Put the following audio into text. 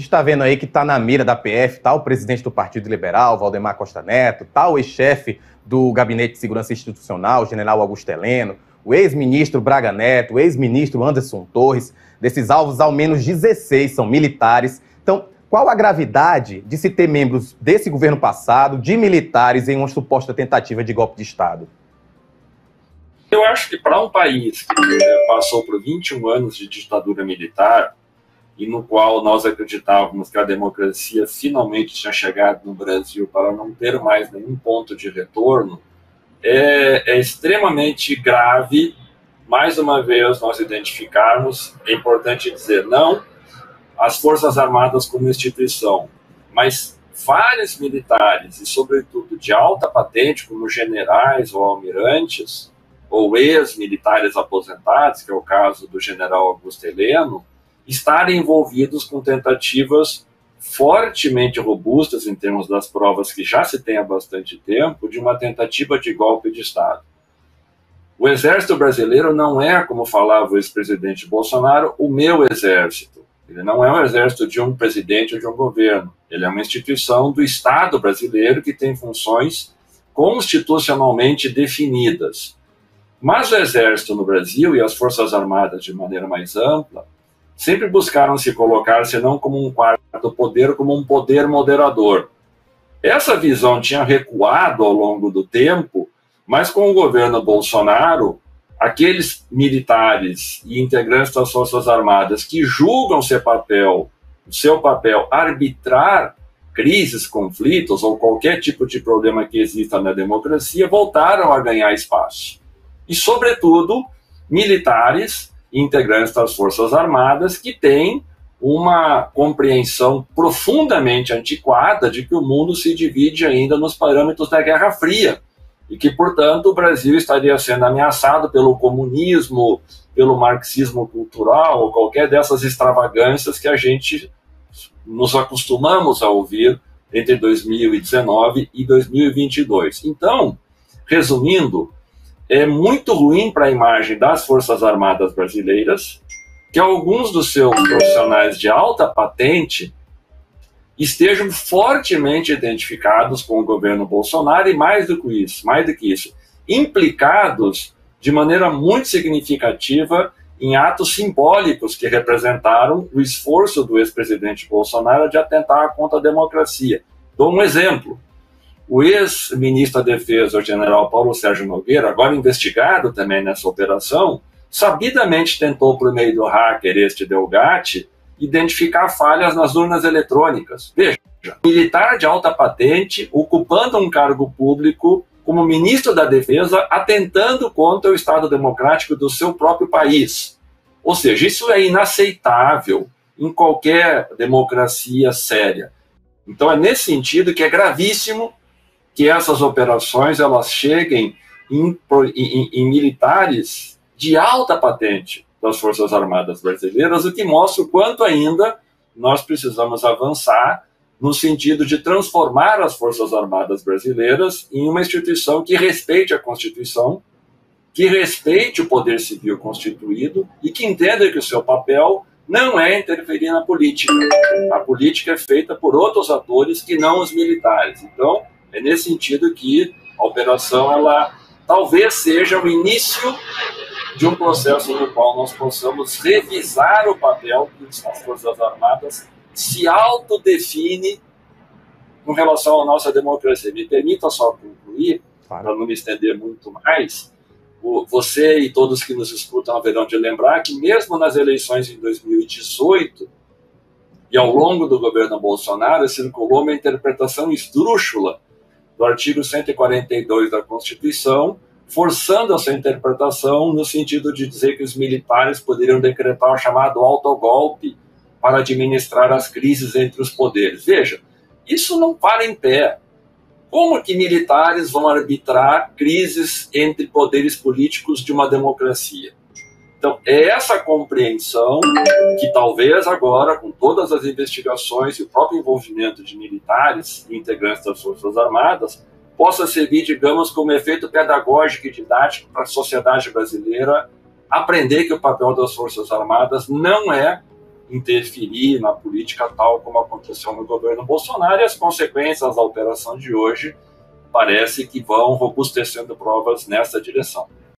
gente está vendo aí que está na mira da PF, tá o presidente do Partido Liberal, Valdemar Costa Neto, tá o ex-chefe do Gabinete de Segurança Institucional, general Augusto Heleno, o ex-ministro Braga Neto, o ex-ministro Anderson Torres. Desses alvos, ao menos 16 são militares. Então, qual a gravidade de se ter membros desse governo passado, de militares, em uma suposta tentativa de golpe de Estado? Eu acho que para um país que passou por 21 anos de ditadura militar, e no qual nós acreditávamos que a democracia finalmente tinha chegado no Brasil para não ter mais nenhum ponto de retorno, é extremamente grave, mais uma vez, nós identificarmos, é importante dizer, não as Forças Armadas como instituição, mas vários militares, e sobretudo de alta patente, como generais ou almirantes, ou ex-militares aposentados, que é o caso do general Augusto Heleno, estarem envolvidos com tentativas fortemente robustas em termos das provas que já se tem há bastante tempo, de uma tentativa de golpe de Estado. O exército brasileiro não é, como falava o ex-presidente Bolsonaro, o meu exército. Ele não é um exército de um presidente ou de um governo. Ele é uma instituição do Estado brasileiro que tem funções constitucionalmente definidas. Mas o exército no Brasil e as Forças Armadas de maneira mais ampla sempre buscaram se colocar, se não como um quarto poder, como um poder moderador. Essa visão tinha recuado ao longo do tempo, mas com o governo Bolsonaro, aqueles militares e integrantes das Forças Armadas que julgam seu papel arbitrar crises, conflitos ou qualquer tipo de problema que exista na democracia, voltaram a ganhar espaço. E, sobretudo, militares e integrantes das Forças Armadas que têm uma compreensão profundamente antiquada de que o mundo se divide ainda nos parâmetros da Guerra Fria e que, portanto, o Brasil estaria sendo ameaçado pelo comunismo, pelo marxismo cultural ou qualquer dessas extravagâncias que a gente nos acostumamos a ouvir entre 2019 e 2022. Então, resumindo, é muito ruim para a imagem das Forças Armadas brasileiras que alguns dos seus profissionais de alta patente estejam fortemente identificados com o governo Bolsonaro e mais do que isso, implicados de maneira muito significativa em atos simbólicos que representaram o esforço do ex-presidente Bolsonaro de atentar contra a democracia. Dou um exemplo. O ex-ministro da Defesa, o general Paulo Sérgio Nogueira, agora investigado também nessa operação, sabidamente tentou, por meio do hacker Delgatti, identificar falhas nas urnas eletrônicas. Veja, militar de alta patente, ocupando um cargo público como ministro da Defesa, atentando contra o Estado democrático do seu próprio país. Ou seja, isso é inaceitável em qualquer democracia séria. Então é nesse sentido que é gravíssimo que essas operações elas cheguem em militares de alta patente das Forças Armadas brasileiras, o que mostra o quanto ainda nós precisamos avançar no sentido de transformar as Forças Armadas brasileiras em uma instituição que respeite a Constituição, que respeite o poder civil constituído e que entenda que o seu papel não é interferir na política. A política é feita por outros atores que não os militares. Então, é nesse sentido que a operação ela talvez seja o início de um processo no qual nós possamos revisar o papel que as Forças Armadas se autodefine com relação à nossa democracia. Me permita só concluir, para não me estender muito mais. Você e todos que nos escutam haverão de lembrar que mesmo nas eleições em 2018 e ao longo do governo Bolsonaro circulou uma interpretação esdrúxula do artigo 142 da Constituição, forçando essa interpretação no sentido de dizer que os militares poderiam decretar o chamado autogolpe para administrar as crises entre os poderes. Veja, isso não para em pé. Como que militares vão arbitrar crises entre poderes políticos de uma democracia? Então, é essa compreensão que talvez agora, com todas as investigações e o próprio envolvimento de militares e integrantes das Forças Armadas, possa servir, digamos, como efeito pedagógico e didático para a sociedade brasileira aprender que o papel das Forças Armadas não é interferir na política tal como aconteceu no governo Bolsonaro, e as consequências da alteração de hoje parece que vão robustecendo provas nessa direção.